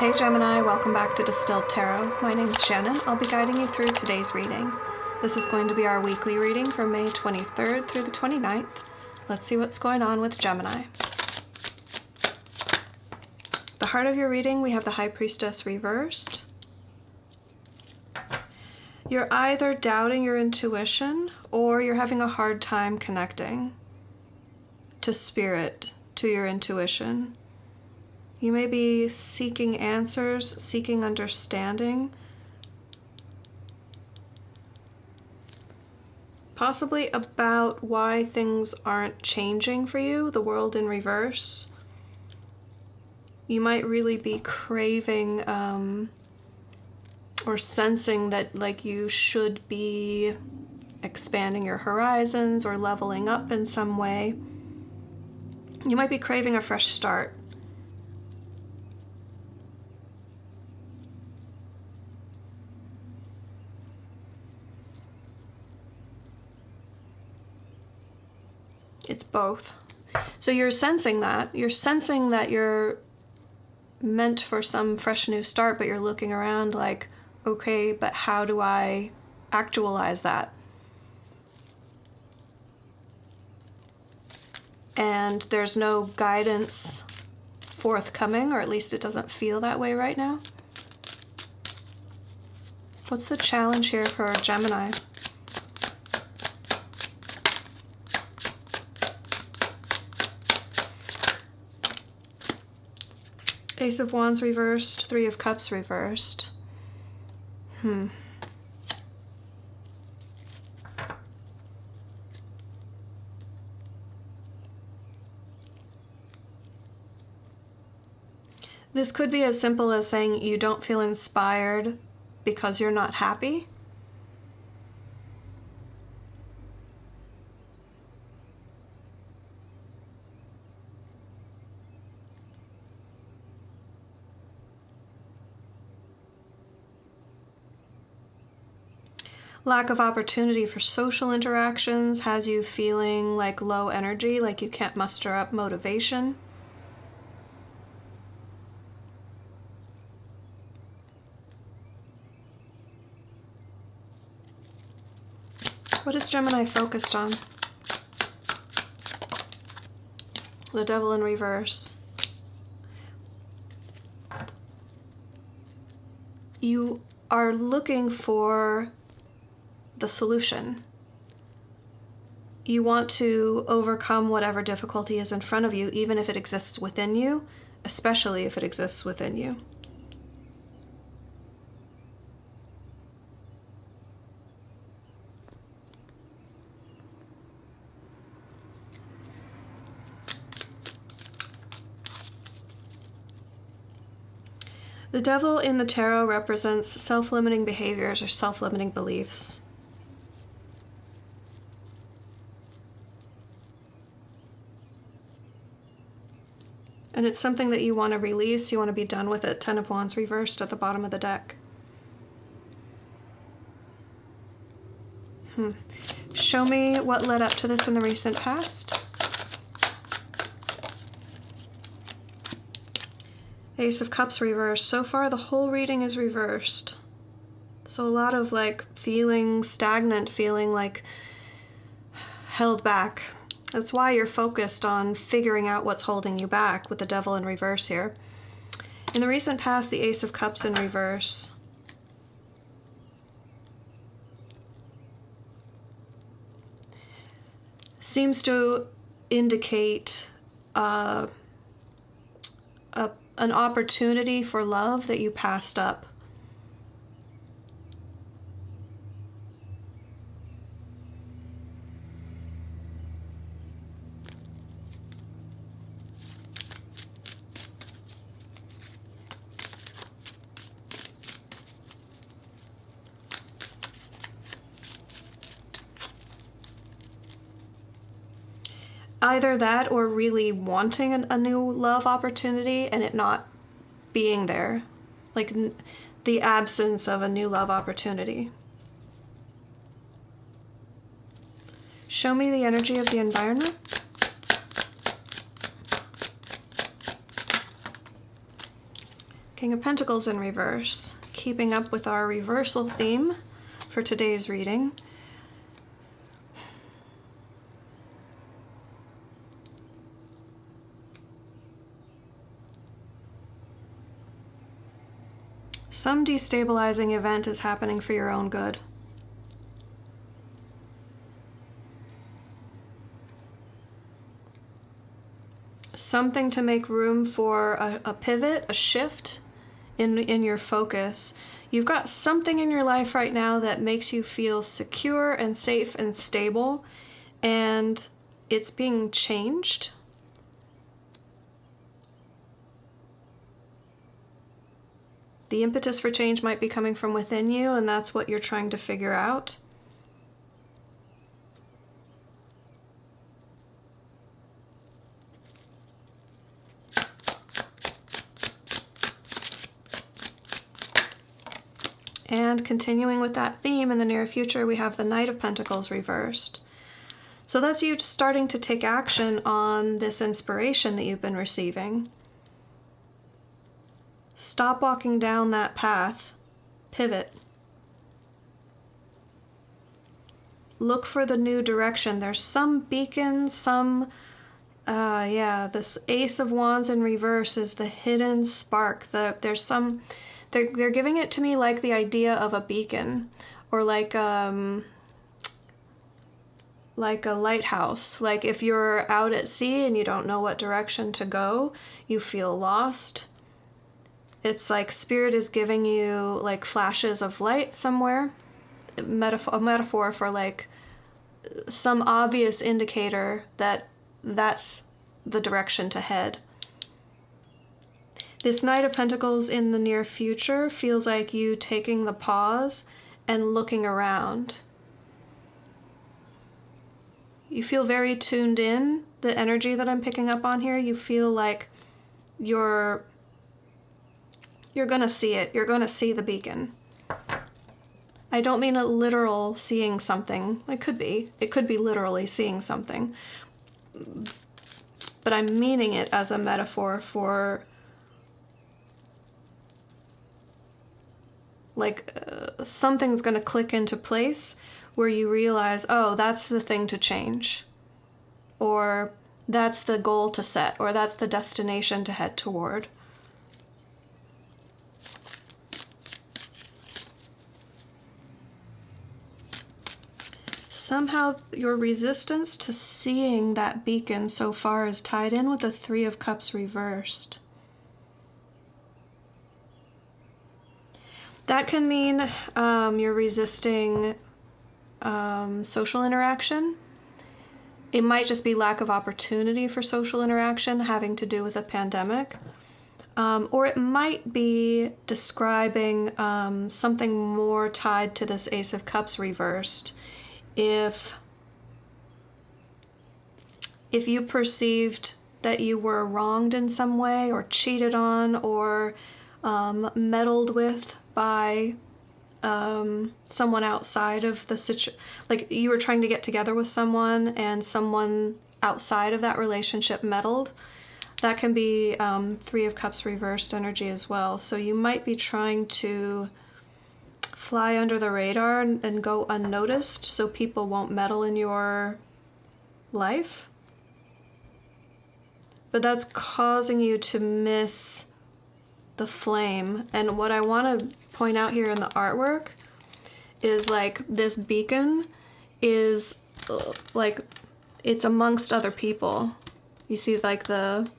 Hey Gemini, welcome back to Distilled Tarot. My name is Shannon. I'll be guiding you through today's reading. This is going to be our weekly reading from May 23rd through the 29th. Let's see what's going on with Gemini. The heart of your reading, we have the High Priestess reversed. You're either doubting your intuition or you're having a hard time connecting to spirit, to your intuition. You may be seeking answers, seeking understanding, possibly about why things aren't changing for you, the world in reverse. You might really be craving or sensing that like you should be expanding your horizons or leveling up in some way. You might be craving a fresh start. It's both. So you're sensing that. You're sensing that you're meant for some fresh new start, but you're looking around like, okay, but how do I actualize that? And there's no guidance forthcoming, or at least it doesn't feel that way right now. What's the challenge here for Gemini? Ace of Wands reversed, Three of Cups reversed. This could be as simple as saying you don't feel inspired because you're not happy. Lack of opportunity for social interactions has you feeling like low energy, like you can't muster up motivation. What is Gemini focused on? The Devil in reverse. You are looking for the solution. You want to overcome whatever difficulty is in front of you, even if it exists within you, especially if it exists within you. The Devil in the tarot represents self-limiting behaviors or self-limiting beliefs. And it's something that you want to release, you want to be done with it. Ten of Wands reversed at the bottom of the deck. Show me what led up to this in the recent past. Ace of Cups reversed. So far the whole reading is reversed. So a lot of like feeling stagnant, feeling like held back. That's why you're focused on figuring out what's holding you back with the Devil in reverse here. In the recent past, the Ace of Cups in reverse. Seems to indicate an opportunity for love that you passed up. Either that or really wanting a new love opportunity and it not being there. Like the absence of a new love opportunity. Show me the energy of the environment. King of Pentacles in reverse. Keeping up with our reversal theme for today's reading. Some destabilizing event is happening for your own good. Something to make room for a pivot, a shift in your focus. You've got something in your life right now that makes you feel secure and safe and stable, and it's being changed. The impetus for change might be coming from within you, and that's what you're trying to figure out. And continuing with that theme in the near future, we have the Knight of Pentacles reversed. So that's you starting to take action on this inspiration that you've been receiving. Stop walking down that path. Pivot. Look for the new direction. There's some beacon, this Ace of Wands in reverse is the hidden spark. There's some... They're giving it to me like the idea of a beacon, or like a lighthouse. Like if you're out at sea and you don't know what direction to go, you feel lost. It's like Spirit is giving you like flashes of light somewhere. A metaphor for like some obvious indicator that that's the direction to head. This Knight of Pentacles in the near future feels like you taking the pause and looking around. You feel very tuned in, the energy that I'm picking up on here. You feel like you're gonna see it. You're gonna see the beacon. I don't mean a literal seeing something. It could be literally seeing something. But I'm meaning it as a metaphor for something's going to click into place where you realize, oh, that's the thing to change, or that's the goal to set, or that's the destination to head toward. Somehow your resistance to seeing that beacon so far is tied in with the Three of Cups reversed. That can mean you're resisting social interaction. It might just be lack of opportunity for social interaction having to do with a pandemic. Or it might be describing something more tied to this Ace of Cups reversed. If you perceived that you were wronged in some way, or cheated on, or meddled with by someone outside of the situation, like you were trying to get together with someone and someone outside of that relationship meddled, that can be Three of Cups reversed energy as well. So you might be trying to fly under the radar and go unnoticed so people won't meddle in your life. But that's causing you to miss the flame. And what I want to point out here in the artwork is like this beacon is like it's amongst other people. You see like the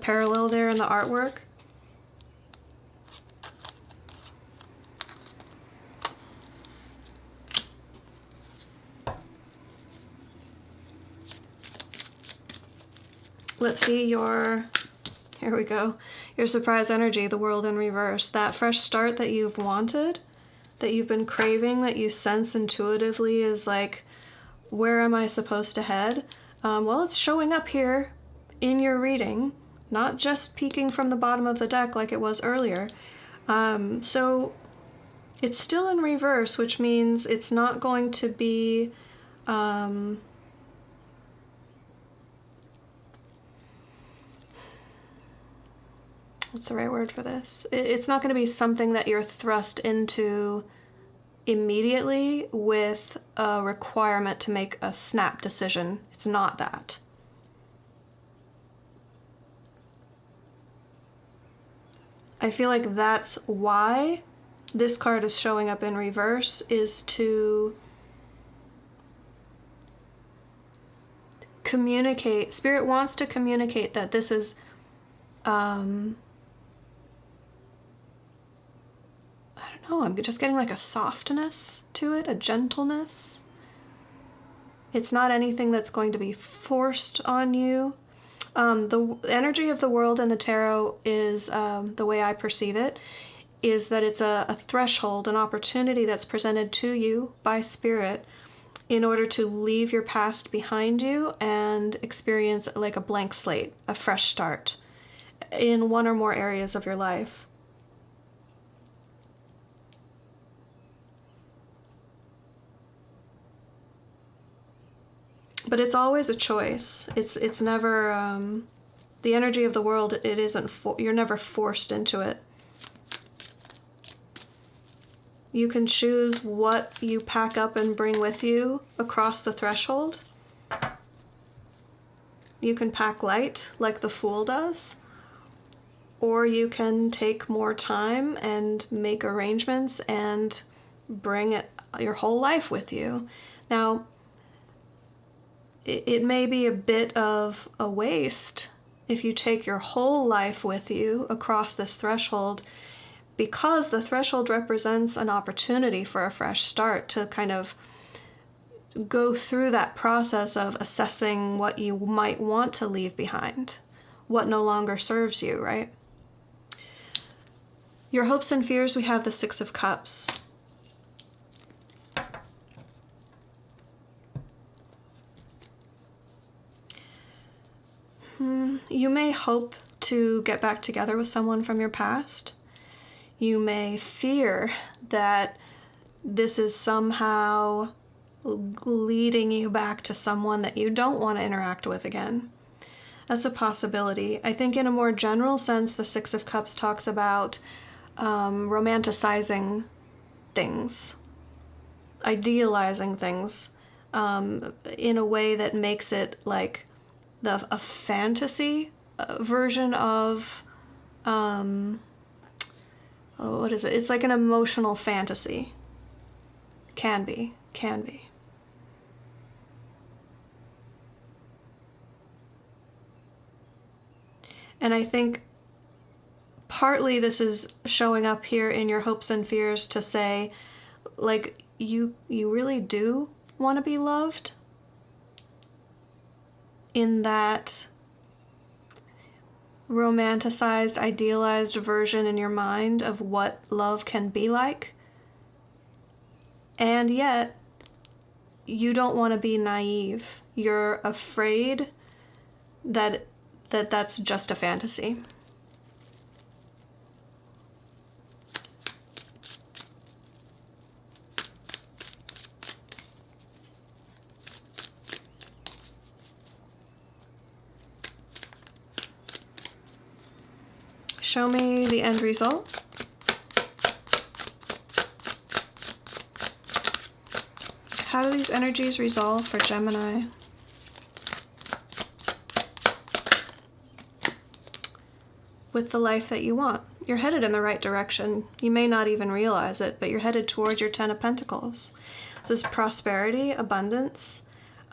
parallel there in the artwork. Let's see here we go. Your surprise energy, the World in reverse. That fresh start that you've wanted, that you've been craving, that you sense intuitively is like, where am I supposed to head? Well, it's showing up here in your reading, not just peeking from the bottom of the deck like it was earlier. So it's still in reverse, which means it's not going to be what's the right word for this? It's not going to be something that you're thrust into immediately with a requirement to make a snap decision. It's not that. I feel like that's why this card is showing up in reverse, is to communicate. Spirit wants to communicate that this is I don't know, I'm just getting like a softness to it, a gentleness. It's not anything that's going to be forced on you. The energy of the world in the tarot is, the way I perceive it, is that it's a threshold, an opportunity that's presented to you by Spirit in order to leave your past behind you and experience like a blank slate, a fresh start in one or more areas of your life. But it's always a choice. It's never, the energy of the world, it isn't, you're never forced into it. You can choose what you pack up and bring with you across the threshold. You can pack light, like the Fool does, or you can take more time and make arrangements and bring your whole life with you. Now, it may be a bit of a waste if you take your whole life with you across this threshold, because the threshold represents an opportunity for a fresh start, to kind of go through that process of assessing what you might want to leave behind, what no longer serves you, right? Your hopes and fears, we have the Six of Cups. You may hope to get back together with someone from your past. You may fear that this is somehow leading you back to someone that you don't want to interact with again. That's a possibility. I think in a more general sense, the Six of Cups talks about romanticizing things, idealizing things in a way that makes it like a fantasy version of, what is it? It's like an emotional fantasy. Can be. And I think partly this is showing up here in your hopes and fears to say, like, you really do want to be loved, in that romanticized, idealized version in your mind of what love can be like. And yet, you don't want to be naive. You're afraid that that's just a fantasy. Show me the end result. How do these energies resolve for Gemini? With the life that you want. You're headed in the right direction. You may not even realize it, but you're headed towards your Ten of Pentacles. This is prosperity, abundance.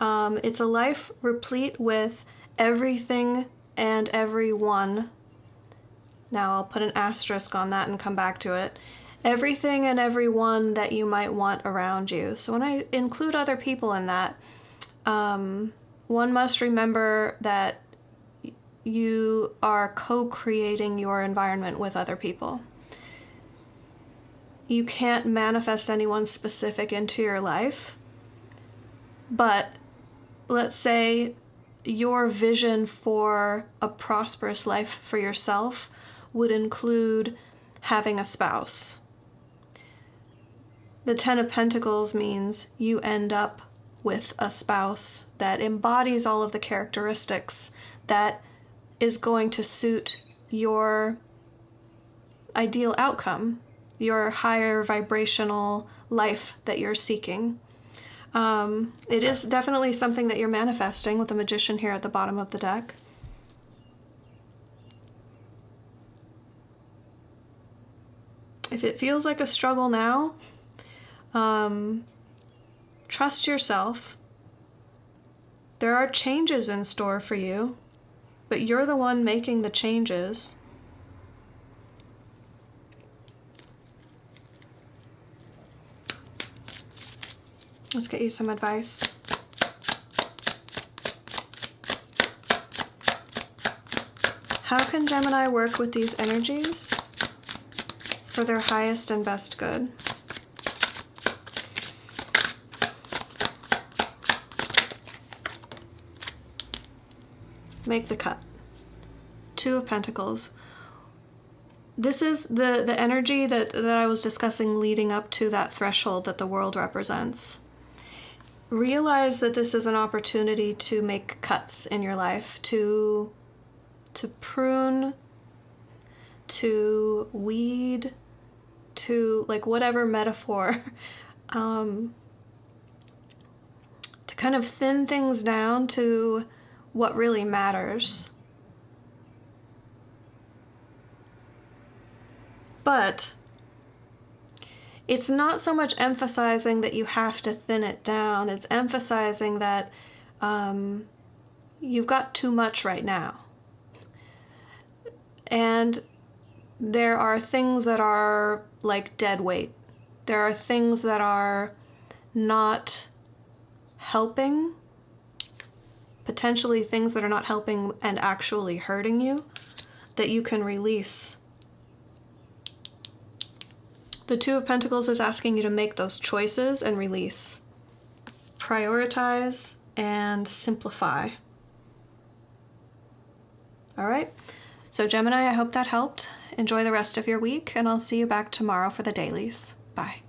It's a life replete with everything and everyone. Now I'll put an asterisk on that and come back to it. Everything and everyone that you might want around you. So when I include other people in that, one must remember that you are co-creating your environment with other people. You can't manifest anyone specific into your life, but let's say your vision for a prosperous life for yourself would include having a spouse. The Ten of Pentacles means you end up with a spouse that embodies all of the characteristics that is going to suit your ideal outcome, your higher vibrational life that you're seeking. It is definitely something that you're manifesting with the Magician here at the bottom of the deck. If it feels like a struggle now, trust yourself. There are changes in store for you, but you're the one making the changes. Let's get you some advice. How can Gemini work with these energies for their highest and best good? Make the cut. Two of Pentacles. This is the energy that I was discussing leading up to that threshold that the world represents. Realize that this is an opportunity to make cuts in your life, to prune, to weed, to, like, whatever metaphor, to kind of thin things down to what really matters. But it's not so much emphasizing that you have to thin it down, it's emphasizing that you've got too much right now. And there are things that are like dead weight. There are things that are not helping, potentially things that are not helping and actually hurting you, that you can release. The Two of Pentacles is asking you to make those choices and release. Prioritize and simplify. All right. So Gemini, I hope that helped. Enjoy the rest of your week, and I'll see you back tomorrow for the dailies. Bye.